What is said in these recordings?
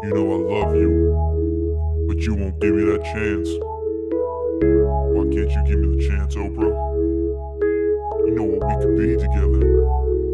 You know I love you, but you won't give me that chance. Why can't you give me the chance, Oprah? You know what we could be together.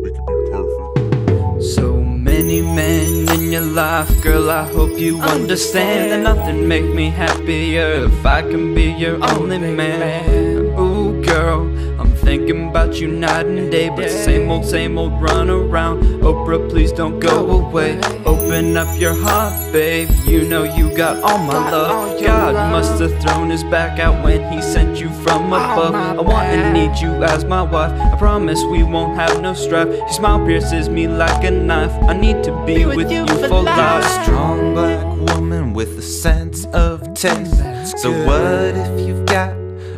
We could be perfect. So many men in your life, girl, I hope you understand that nothing make me happier if I can be your only man. Ooh, girl, I'm thinking about you night and day, but same old run around. Oprah, please don't go away. Open up your heart, babe, you know you got all my love. God must have thrown his back out when he sent you from above. I want and need you as my wife, I promise we won't have no strife. Your smile pierces me like a knife, I need to be with you for life. Strong black woman with a sense of taste. So what if you've got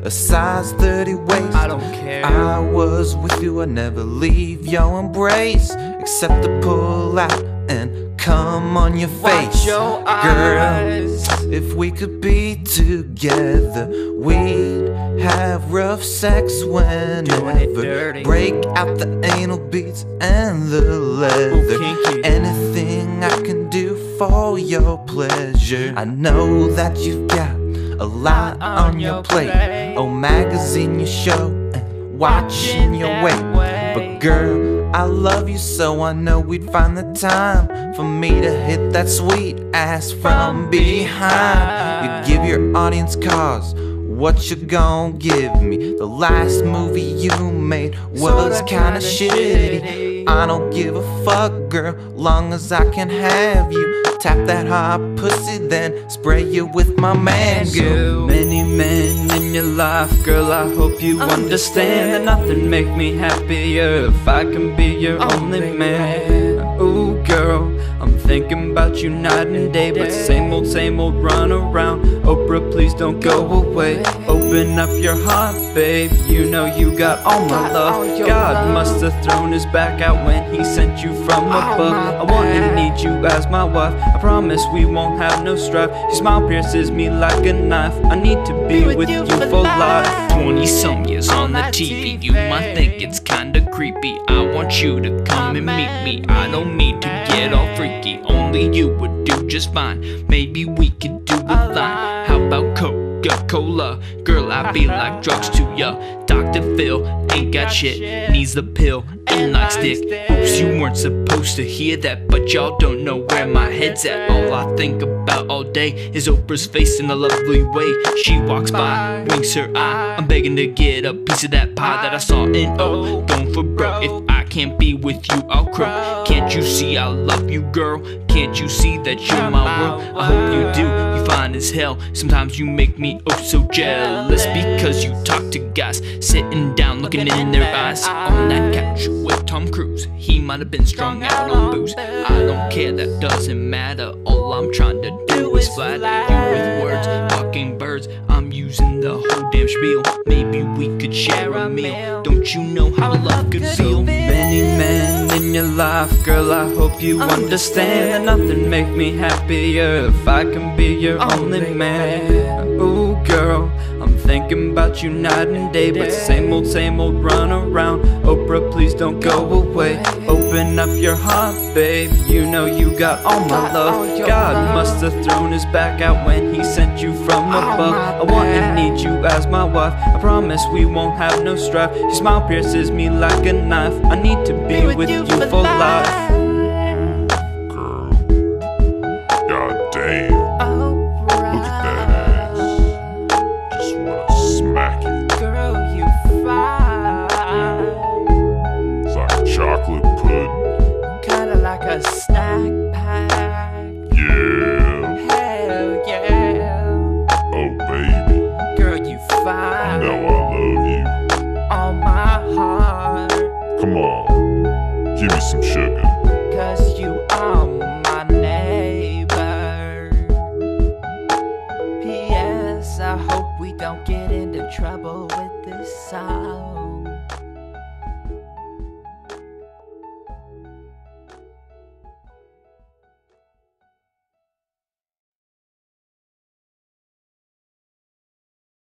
a size 30 waist? I don't care. I was with you, I never leave your embrace, except to pull out and come on your face. Your Girl, eyes. if we could be together, we'd have rough sex whenever. dirty. Break out the anal beads and the leather. kinky. Anything I can do for your pleasure. I know that you've got a lot on your plate. Oh, magazine you show and watching your weight. But girl, I love you, so I know we'd find the time for me to hit that sweet ass from behind. You give your audience cause, what you gon' give me? The last movie you made was kinda shitty. I don't give a fuck, girl, long as I can have you. Tap that hot pussy, then spray you with my mango. So many men in your life, girl, I hope you understand that nothing make me happier if I can be your only man. Ooh, girl, I'm thinking about you night and day, but same old run around. Oprah, please don't go away. Open up your heart, babe, you know you got all my love. God must have thrown his back out when he sent you from above. I want and need you as my wife, I promise we won't have no strife. Your smile pierces me like a knife, I need to be with you for life. 20-some years on the TV, you might think it's kinda creepy. I want you to come and meet me, I don't need to get all freaky. Only you would do just fine, maybe we could do a line. How about Coca-Cola? Girl, I be like drugs to ya. Dr. Phil ain't got shit, needs the pill and likes dick. Oops, you weren't supposed to hear that, but y'all don't know where my head's at. All I think about all day is Oprah's face in a lovely way. She walks by, winks her eye, I'm begging to get a piece of that pie that I saw in O. Going for broke, if I can't be with you, I'll croak. Can't you see I love you, girl? Can't you see that you're my world? I hope you do, you fine as hell. Sometimes you make me oh so jealous, because you talk to guys sitting down looking in their eyes. On that couch with Tom Cruise, he might have been strung out on booze. I don't care, that doesn't matter. All I'm trying to do is flatter you with words. Fucking birds, I'm using the whole damn spiel. Maybe we could share a meal. Don't you know how love could feel? Many men in your life, girl, I hope you understand that nothing make me happier if I can be your only man. Ooh, girl, I'm thinking about you night and day, but same old run around. Oprah, please don't go away. Open up your heart, babe, you know you got all my love. God must have thrown his back out when he sent you from above. I want and need you as my wife, I promise we won't have no strife. Your smile pierces me like a knife, I need to be with you for life. Girl, goddamn, look at that ass. Just wanna smack it. Girl, you fine, It's like chocolate pudding. kinda like a snack pack. Yeah, Hell yeah, oh baby, girl, you you fine, know I love you. on my heart, Come on, give me some sugar. 'cause you are my neighbor. P.S. I hope we don't get into trouble with this song.